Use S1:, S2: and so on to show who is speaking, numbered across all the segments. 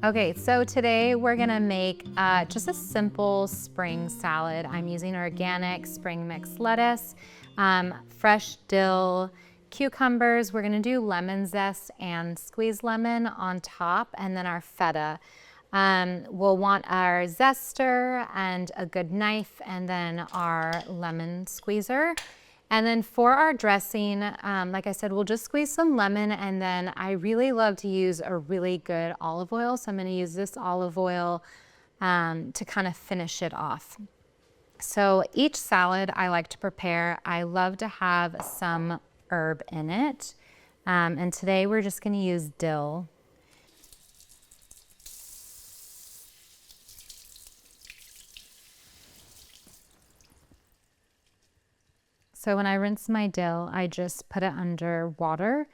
S1: Okay, so today we're gonna make just a simple spring salad. I'm using organic spring mix lettuce, fresh dill, cucumbers. We're gonna do lemon zest and squeezed lemon on top, and then our feta. We'll want our zester and a good knife, and then our lemon squeezer. And then for our dressing, like I said, we'll just squeeze some lemon, and then I really love to use a really good olive oil. So I'm gonna use this olive oil to kind of finish it off. So each salad I like to prepare, I love to have some herb in it. And today we're just gonna use dill. So when I rinse my dill, I just put it under water,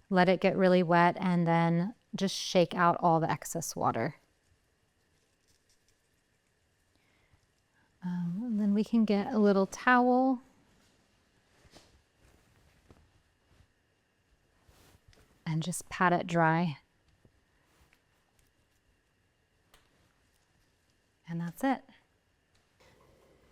S1: let it get really wet, and then just shake out all the excess water. And then we can get a little towel. And just pat it dry. And that's it.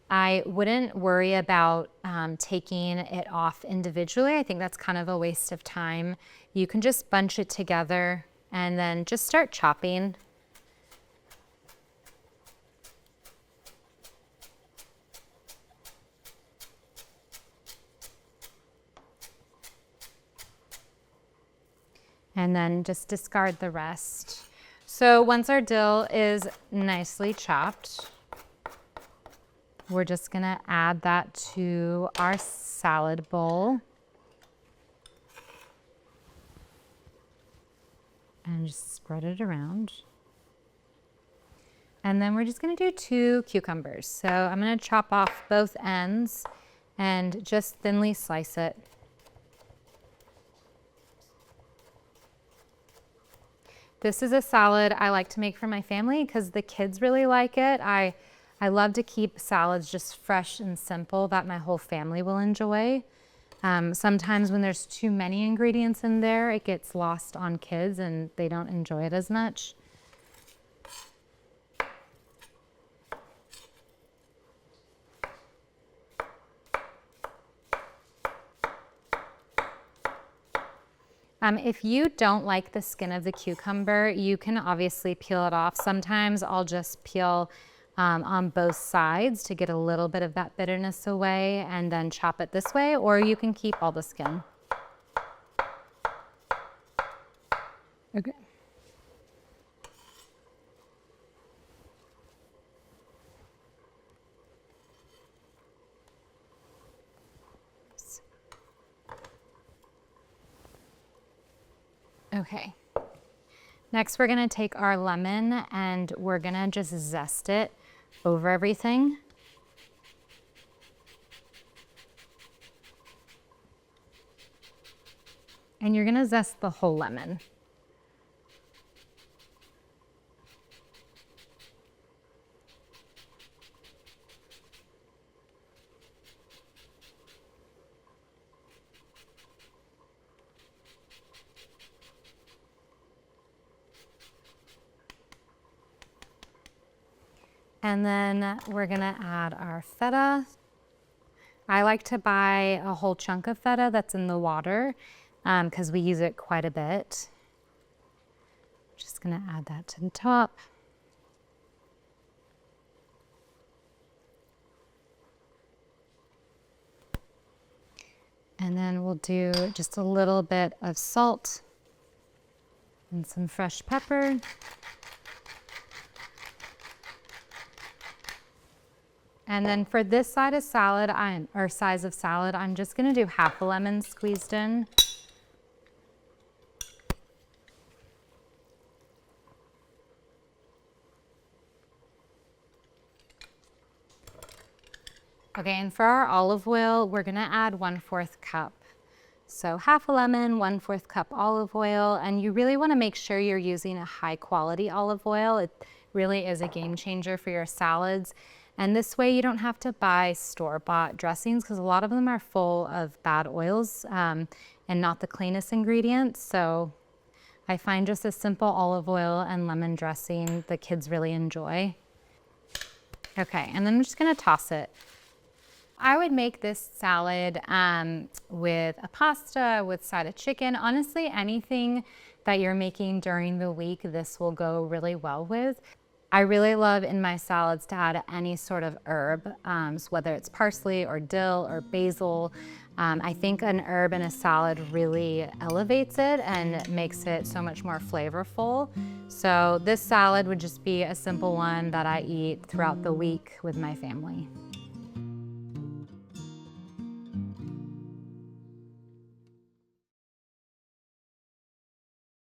S1: I wouldn't worry about taking it off individually. I think that's kind of a waste of time. You can just bunch it together and then just start chopping. And then just discard the rest. So once our dill is nicely chopped, we're just gonna add that to our salad bowl. And just spread it around. And then we're just gonna do 2 cucumbers. So I'm gonna chop off both ends and just thinly slice it. This is a salad I like to make for my family because the kids really like it. I love to keep salads just fresh and simple that my whole family will enjoy. Sometimes when there's too many ingredients in there, it gets lost on kids and they don't enjoy it as much. If you don't like the skin of the cucumber, you can obviously peel it off. Sometimes I'll just peel on both sides to get a little bit of that bitterness away and then chop it this way, or you can keep all the skin. Okay. Okay. Next, we're gonna take our lemon and we're gonna just zest it over everything. And you're gonna zest the whole lemon. And then we're gonna add our feta. I like to buy a whole chunk of feta that's in the water because we use it quite a bit. Just gonna add that to the top. And then we'll do just a little bit of salt and some fresh pepper. And then for this side of salad, size of salad, I'm just gonna do half a lemon squeezed in. Okay, and for our olive oil, we're gonna add 1/4 cup. So half a lemon, 1/4 cup olive oil, and you really wanna make sure you're using a high quality olive oil. It really is a game changer for your salads. And this way you don't have to buy store-bought dressings because a lot of them are full of bad oils and not the cleanest ingredients. So I find just a simple olive oil and lemon dressing the kids really enjoy. Okay, and then I'm just gonna toss it. I would make this salad with a pasta, with side of chicken. Honestly, anything that you're making during the week, this will go really well with. I really love in my salads to add any sort of herb, so whether it's parsley or dill or basil. I think an herb in a salad really elevates it and makes it so much more flavorful. So this salad would just be a simple one that I eat throughout the week with my family.